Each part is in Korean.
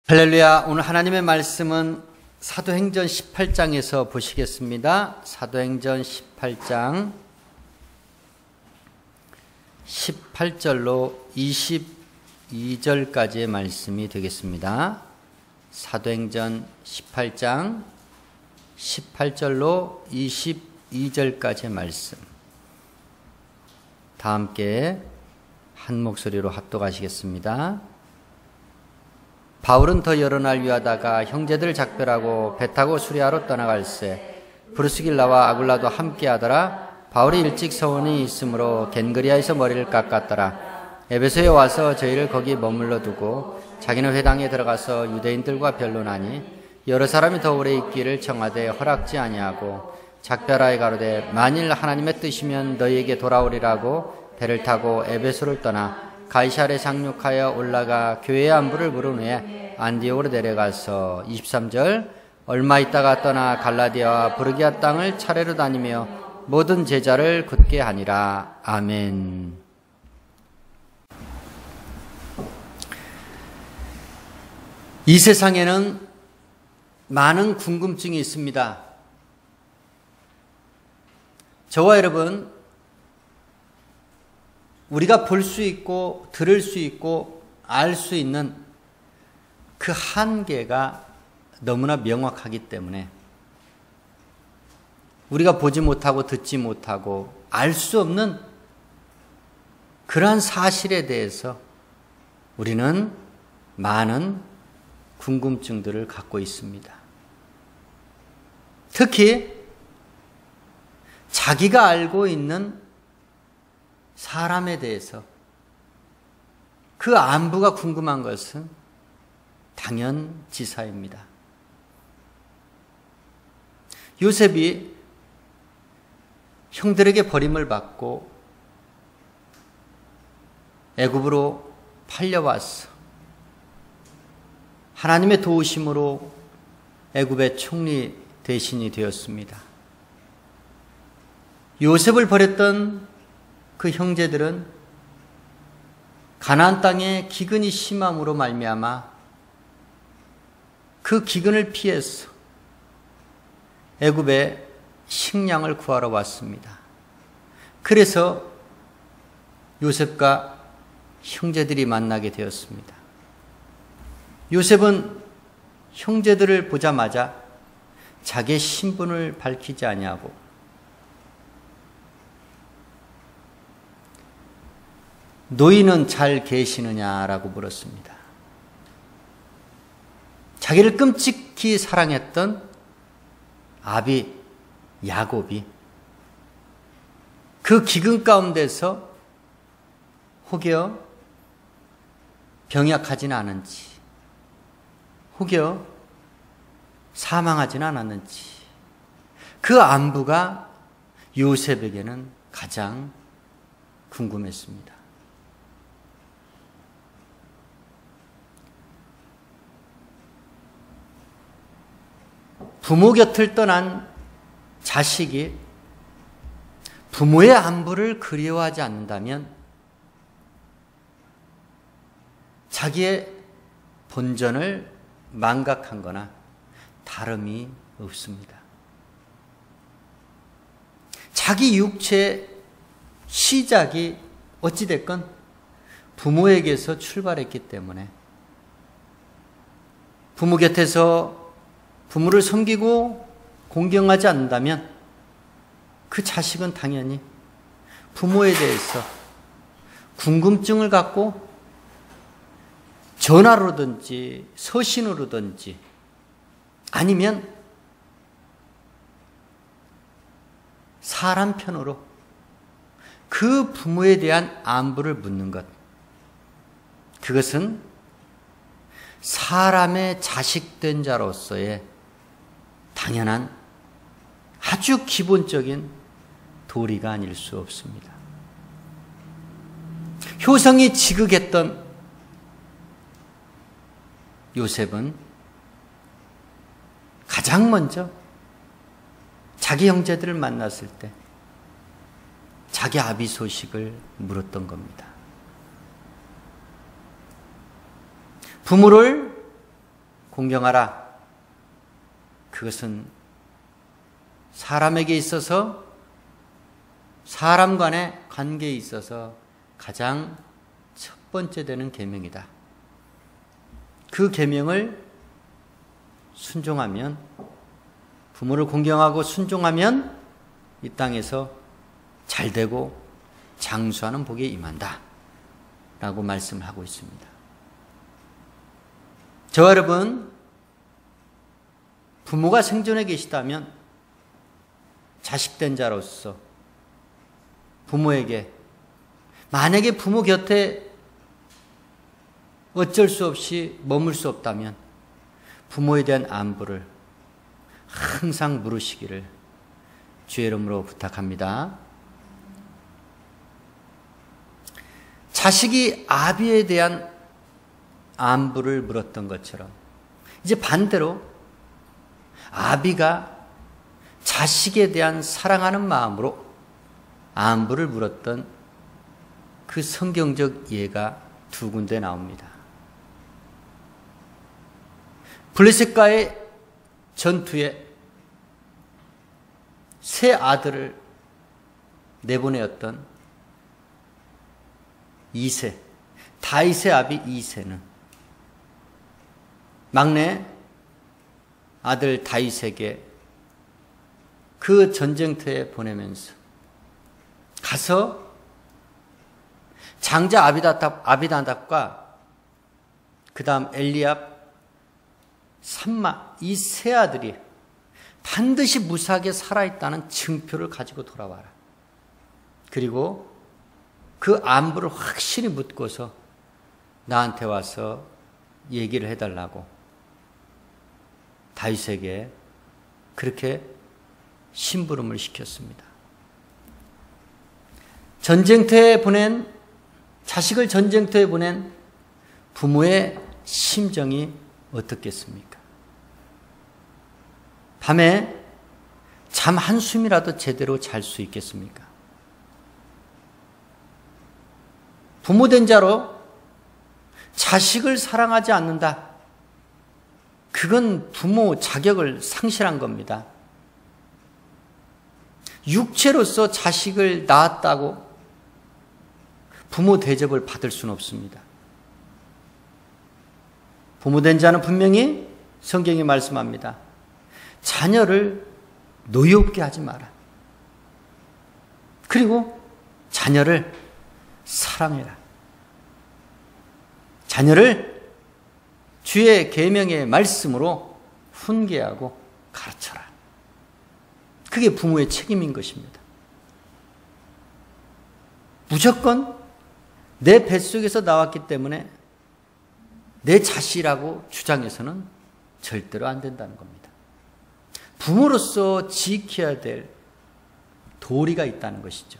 할렐루야. 오늘 하나님의 말씀은 사도행전 18장에서 보시겠습니다. 사도행전 18장 18절로 22절까지의 말씀이 되겠습니다. 사도행전 18장 18절로 22절까지의 말씀. 다 함께 한 목소리로 합독하시겠습니다. 바울은 더 여러 날 위하다가 형제들을 작별하고 배 타고 수리아로 떠나갈새 브루스길라와 아굴라도 함께하더라. 바울이 일찍 서원이 있으므로 겐그리아에서 머리를 깎았더라. 에베소에 와서 저희를 거기 머물러 두고 자기는 회당에 들어가서 유대인들과 변론하니 여러 사람이 더 오래 있기를 청하되 허락지 아니하고 작별하여 가로되 만일 하나님의 뜻이면 너희에게 돌아오리라고 배를 타고 에베소를 떠나 가이사랴에 상륙하여 올라가 교회의 안부를 물은 후에 안디옥으로 내려가서 23절 얼마 있다가 떠나 갈라디아와 부르기아 땅을 차례로 다니며 모든 제자를 굳게 하니라. 아멘. 이 세상에는 많은 궁금증이 있습니다. 저와 여러분, 우리가 볼 수 있고 들을 수 있고 알 수 있는 그 한계가 너무나 명확하기 때문에 우리가 보지 못하고 듣지 못하고 알 수 없는 그러한 사실에 대해서 우리는 많은 궁금증들을 갖고 있습니다. 특히 자기가 알고 있는 사람에 대해서 그 안부가 궁금한 것은 당연지사입니다. 요셉이 형들에게 버림을 받고 애굽으로 팔려왔어. 하나님의 도우심으로 애굽의 총리 대신이 되었습니다. 요셉을 버렸던 그 형제들은 가나안 땅에 기근이 심함으로 말미암아 그 기근을 피해서 애굽에 식량을 구하러 왔습니다. 그래서 요셉과 형제들이 만나게 되었습니다. 요셉은 형제들을 보자마자 자기의 신분을 밝히지 아니하고 너희는 잘 계시느냐라고 물었습니다. 자기를 끔찍히 사랑했던 아비 야곱이 그 기근 가운데서 혹여 병약하지는 않은지, 혹여 사망하지는 않았는지, 그 안부가 요셉에게는 가장 궁금했습니다. 부모 곁을 떠난 자식이 부모의 안부를 그리워하지 않는다면 자기의 본전을 망각한 거나 다름이 없습니다. 자기 육체의 시작이 어찌됐건 부모에게서 출발했기 때문에 부모 곁에서 부모를 섬기고 공경하지 않는다면 그 자식은 당연히 부모에 대해서 궁금증을 갖고 전화로든지 서신으로든지 아니면 사람 편으로 그 부모에 대한 안부를 묻는 것, 그것은 사람의 자식된 자로서의 당연한 아주 기본적인 도리가 아닐 수 없습니다. 효성이 지극했던 요셉은 가장 먼저 자기 형제들을 만났을 때 자기 아비 소식을 물었던 겁니다. 부모를 공경하라. 그것은 사람에게 있어서, 사람 간의 관계에 있어서 가장 첫 번째 되는 계명이다. 그 계명을 순종하면, 부모를 공경하고 순종하면 이 땅에서 잘되고 장수하는 복이 임한다 라고 말씀을 하고 있습니다. 저와 여러분, 부모가 생존해 계시다면 자식된 자로서 부모에게, 만약에 부모 곁에 어쩔 수 없이 머물 수 없다면 부모에 대한 안부를 항상 물으시기를 주의 이름으로 부탁합니다. 자식이 아비에 대한 안부를 물었던 것처럼 이제 반대로 아비가 자식에 대한 사랑하는 마음으로 안부를 물었던 그 성경적 예가 두 군데 나옵니다. 블레셋과의 전투에 세 아들을 내보내었던 이세, 다윗의 아비 이세는 막내 아들 다윗에게 그 전쟁터에 보내면서 가서 장자 아비나답과 그 다음 엘리압, 삼마, 이 세 아들이 반드시 무사하게 살아있다는 증표를 가지고 돌아와라. 그리고 그 안부를 확실히 묻고서 나한테 와서 얘기를 해달라고 다윗에게 그렇게 심부름을 시켰습니다. 자식을 전쟁터에 보낸 부모의 심정이 어떻겠습니까? 밤에 잠 한숨이라도 제대로 잘 수 있겠습니까? 부모된 자로 자식을 사랑하지 않는다. 그건 부모 자격을 상실한 겁니다. 육체로서 자식을 낳았다고 부모 대접을 받을 수는 없습니다. 부모된 자는 분명히 성경이 말씀합니다. 자녀를 노엽게 하지 마라. 그리고 자녀를 사랑해라. 자녀를 주의 계명의 말씀으로 훈계하고 가르쳐라. 그게 부모의 책임인 것입니다. 무조건 내 뱃속에서 나왔기 때문에 내 자식이라고 주장해서는 절대로 안 된다는 겁니다. 부모로서 지켜야 될 도리가 있다는 것이죠.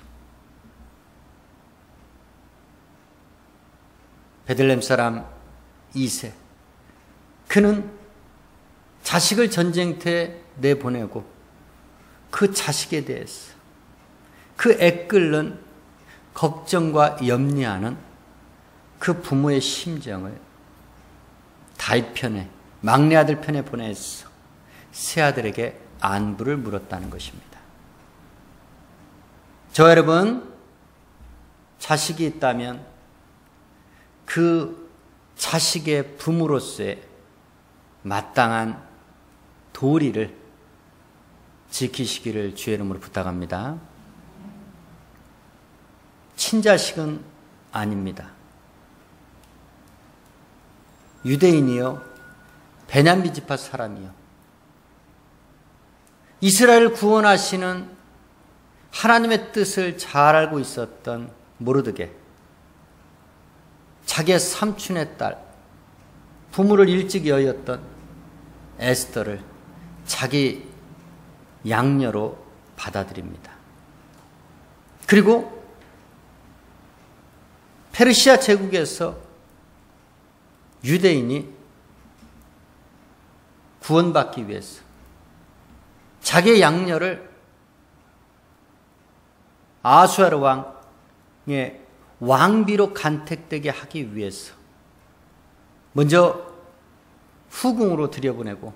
베들레헴 사람 이세, 그는 자식을 전쟁터에 내보내고 그 자식에 대해서 그 애끓는 걱정과 염려하는 그 부모의 심정을 다윗 편에, 막내 아들 편에 보내서 세 아들에게 안부를 물었다는 것입니다. 저 여러분, 자식이 있다면 그 자식의 부모로서의 마땅한 도리를 지키시기를 주의 이름으로 부탁합니다. 친자식은 아닙니다. 유대인이요, 베냐민 지파 사람이요, 이스라엘을 구원하시는 하나님의 뜻을 잘 알고 있었던 모르드게, 자기의 삼촌의 딸, 부모를 일찍 여의었던 에스더를 자기 양녀로 받아들입니다. 그리고 페르시아 제국에서 유대인이 구원받기 위해서 자기의 양녀를 아수에르 왕의 왕비로 간택되게 하기 위해서 먼저 후궁으로 들여보내고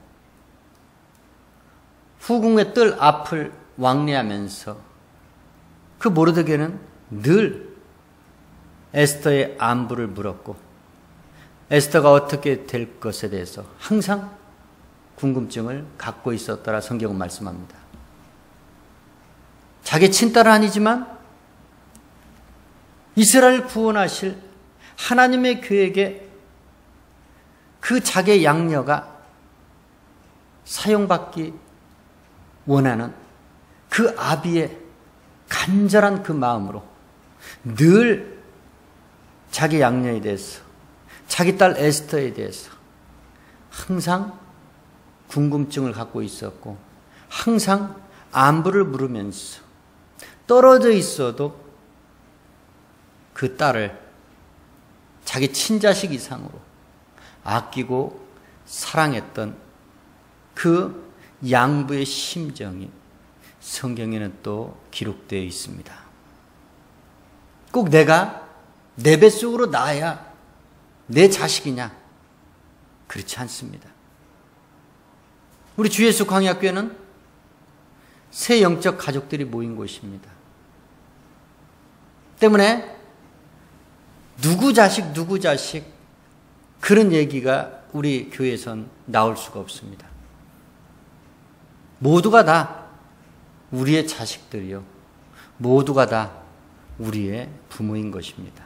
후궁의 뜰 앞을 왕래하면서 그 모르드게는 늘 에스더의 안부를 물었고 에스더가 어떻게 될 것에 대해서 항상 궁금증을 갖고 있었더라 성경은 말씀합니다. 자기 친딸은 아니지만 이스라엘 구원하실 하나님의 계획에 그 자기의 양녀가 사용받기 원하는 그 아비의 간절한 그 마음으로 늘 자기 양녀에 대해서 자기 딸 에스더에 대해서 항상 궁금증을 갖고 있었고 항상 안부를 물으면서 떨어져 있어도 그 딸을 자기 친자식 이상으로 아끼고 사랑했던 그 양부의 심정이 성경에는 또 기록되어 있습니다. 꼭 내가 내 뱃속으로 낳아야 내 자식이냐? 그렇지 않습니다. 우리 주 예수 광야교회는 새 영적 가족들이 모인 곳입니다. 때문에 누구 자식 그런 얘기가 우리 교회에선 나올 수가 없습니다. 모두가 다 우리의 자식들이요. 모두가 다 우리의 부모인 것입니다.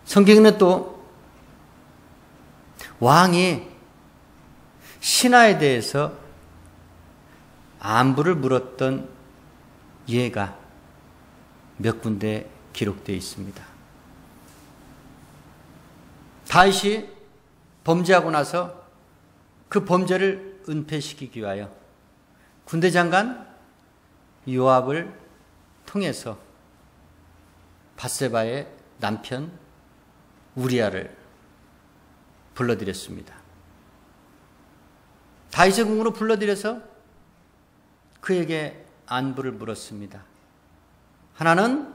성경에는 또 왕이 신하에 대해서 안부를 물었던 예가 몇 군데 기록되어 있습니다. 다윗이 범죄하고 나서 그 범죄를 은폐시키기 위하여 군대 장관 요압을 통해서 밧세바의 남편 우리아를 불러들였습니다. 다윗의 궁으로 불러들여서 그에게 안부를 물었습니다. 하나는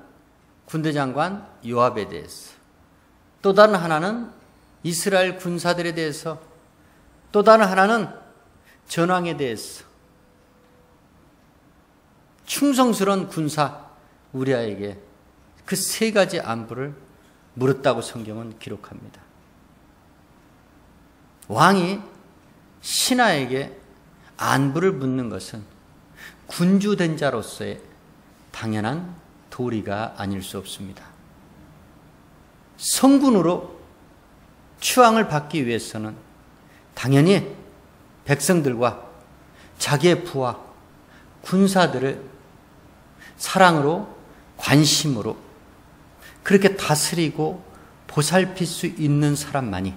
군대 장관 요압에 대해서, 또 다른 하나는 이스라엘 군사들에 대해서, 또 다른 하나는 전왕에 대해서 충성스러운 군사 우리아에게 그 세 가지 안부를 물었다고 성경은 기록합니다. 왕이 신하에게 안부를 묻는 것은 군주된 자로서의 당연한 도리가 아닐 수 없습니다. 성군으로 추앙을 받기 위해서는 당연히 백성들과 자기의 부하, 군사들을 사랑으로, 관심으로 그렇게 다스리고 보살필 수 있는 사람만이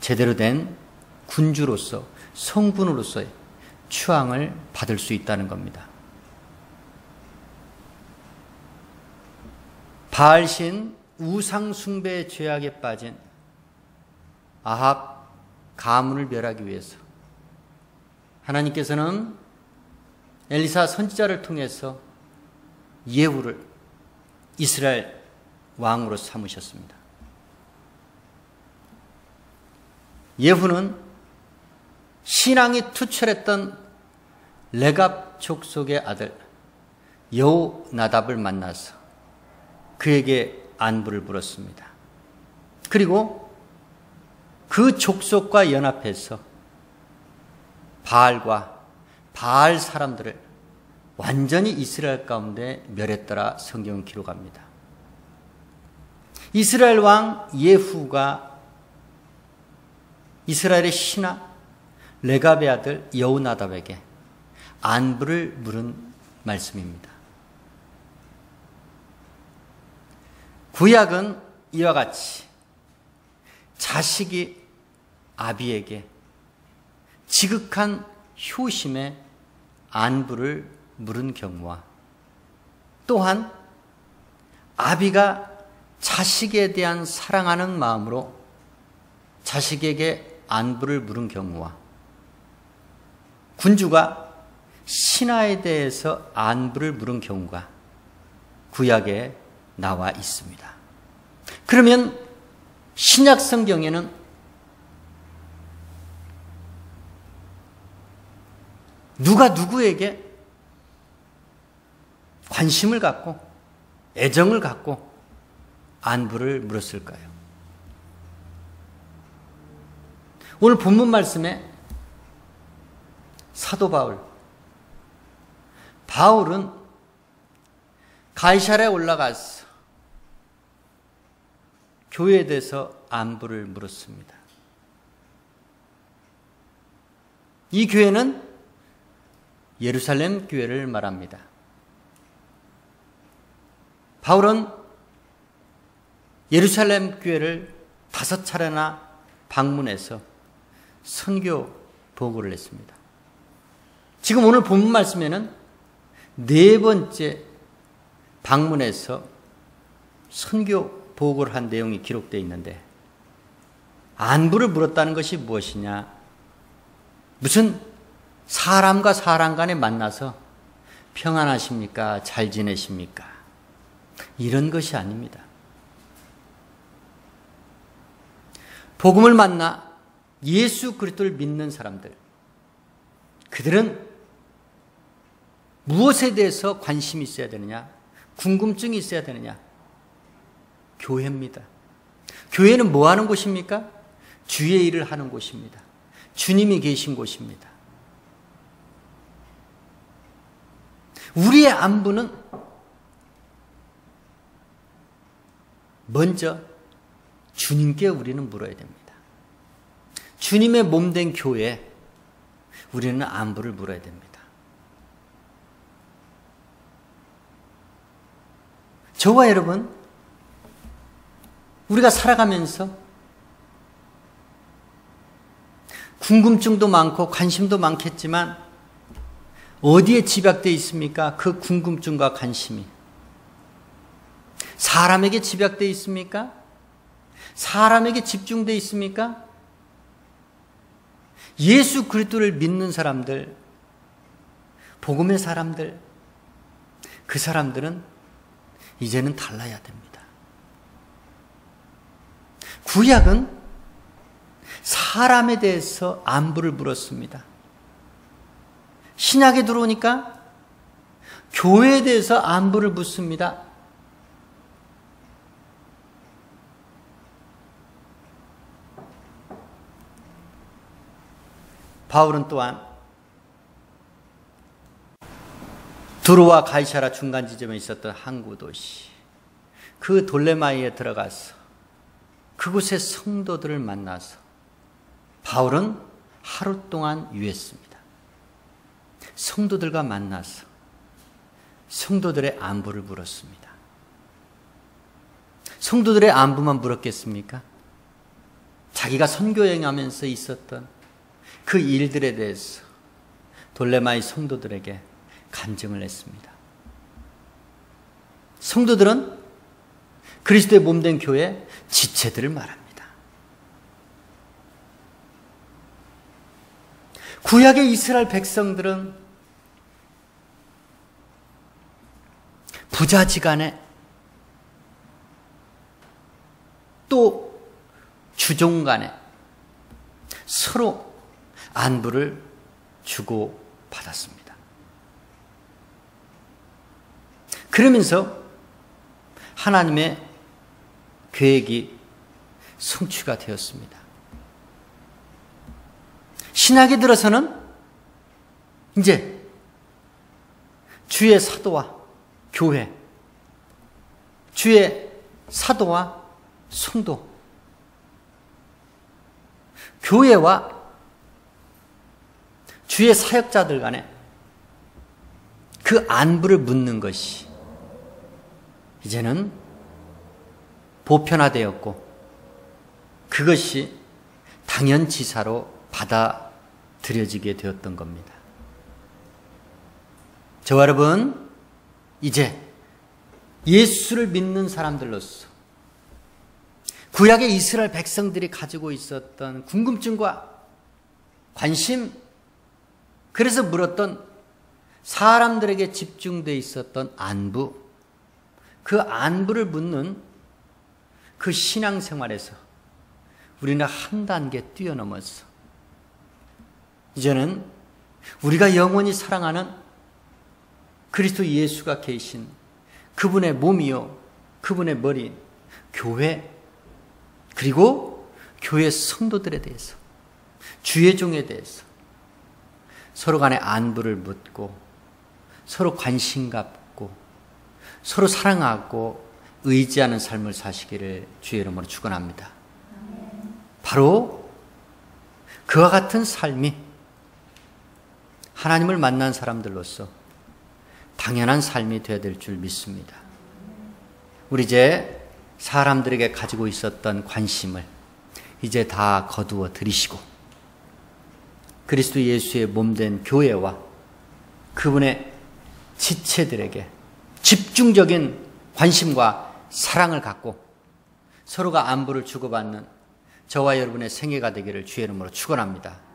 제대로 된 군주로서, 성군으로서의 추앙을 받을 수 있다는 겁니다. 바알신 우상 숭배의 죄악에 빠진 아합 가문을 멸하기 위해서 하나님께서는 엘리사 선지자를 통해서 예후를 이스라엘 왕으로 삼으셨습니다. 예후는 신앙이 투철했던 레갑 족속의 아들 여호나답을 만나서 그에게 안부를 물었습니다. 그리고 그 족속과 연합해서 바알과 바알 사람들을 완전히 이스라엘 가운데 멸했더라 성경은 기록합니다. 이스라엘 왕 예후가 이스라엘의 신하 레갑의 아들 여호나답에게 안부를 물은 말씀입니다. 구약은 이와 같이 자식이 아비에게 지극한 효심의 안부를 물은 경우와 또한 아비가 자식에 대한 사랑하는 마음으로 자식에게 안부를 물은 경우와 군주가 신하에 대해서 안부를 물은 경우가 구약에 나와 있습니다. 그러면 신약 성경에는 누가 누구에게 관심을 갖고 애정을 갖고 안부를 물었을까요? 오늘 본문 말씀에 사도 바울은 가이사랴에 올라가서 교회에 대해서 안부를 물었습니다. 이 교회는 예루살렘 교회를 말합니다. 바울은 예루살렘 교회를 5차례나 방문해서 선교 보고를 했습니다. 지금 오늘 본문 말씀에는 4번째 방문해서 선교 보고를 한 내용이 기록되어 있는데 안부를 물었다는 것이 무엇이냐? 무슨 사람과 사람 간에 만나서 평안하십니까? 잘 지내십니까? 이런 것이 아닙니다. 복음을 만나 예수 그리스도를 믿는 사람들, 그들은 무엇에 대해서 관심이 있어야 되느냐? 궁금증이 있어야 되느냐? 교회입니다. 교회는 뭐 하는 곳입니까? 주의 일을 하는 곳입니다. 주님이 계신 곳입니다. 우리의 안부는 먼저 주님께 우리는 물어야 됩니다. 주님의 몸된 교회에 우리는 안부를 물어야 됩니다. 저와 여러분, 우리가 살아가면서 궁금증도 많고 관심도 많겠지만 어디에 집약되어 있습니까? 그 궁금증과 관심이 사람에게 집약되어 있습니까? 사람에게 집중되어 있습니까? 예수 그리스도를 믿는 사람들, 복음의 사람들, 그 사람들은 이제는 달라야 됩니다. 구약은 사람에 대해서 안부를 물었습니다. 신약에 들어오니까 교회에 대해서 안부를 묻습니다. 바울은 또한 두로와 가이사랴 중간 지점에 있었던 항구 도시, 그 돌레마이에 들어가서 그곳의 성도들을 만나서 바울은 하루 동안 유했습니다. 성도들과 만나서 성도들의 안부를 물었습니다. 성도들의 안부만 물었겠습니까? 자기가 선교 여행하면서 있었던 그 일들에 대해서 돌레마이 성도들에게 간증을 했습니다. 성도들은 그리스도의 몸된 교회 지체들을 말합니다. 구약의 이스라엘 백성들은 부자지간에 또 주종 간에 서로 안부를 주고받았습니다. 그러면서 하나님의 계획이 성취가 되었습니다. 신약에 들어서는 이제 주의 사도와 교회, 주의 사도와 성도, 교회와 주의 사역자들 간에 그 안부를 묻는 것이 이제는 보편화되었고 그것이 당연지사로 받아들여지게 되었던 겁니다. 저와 여러분, 이제 예수를 믿는 사람들로서 구약의 이스라엘 백성들이 가지고 있었던 궁금증과 관심, 그래서 물었던 사람들에게 집중되어 있었던 안부, 그 안부를 묻는 그 신앙생활에서 우리는 한 단계 뛰어넘어서 이제는 우리가 영원히 사랑하는 그리스도 예수가 계신 그분의 몸이요, 그분의 머리, 교회, 그리고 교회 성도들에 대해서, 주의 종에 대해서 서로 간의 안부를 묻고 서로 관심 갖고 서로 사랑하고 의지하는 삶을 사시기를 주의 이름으로 축원합니다. 바로 그와 같은 삶이 하나님을 만난 사람들로서 당연한 삶이 되어야 될 줄 믿습니다. 우리 이제 사람들에게 가지고 있었던 관심을 이제 다 거두어 들이시고 그리스도 예수의 몸된 교회와 그분의 지체들에게 집중적인 관심과 사랑을 갖고 서로가 안부를 주고받는 저와 여러분의 생애가 되기를 주의 이름으로 축원합니다.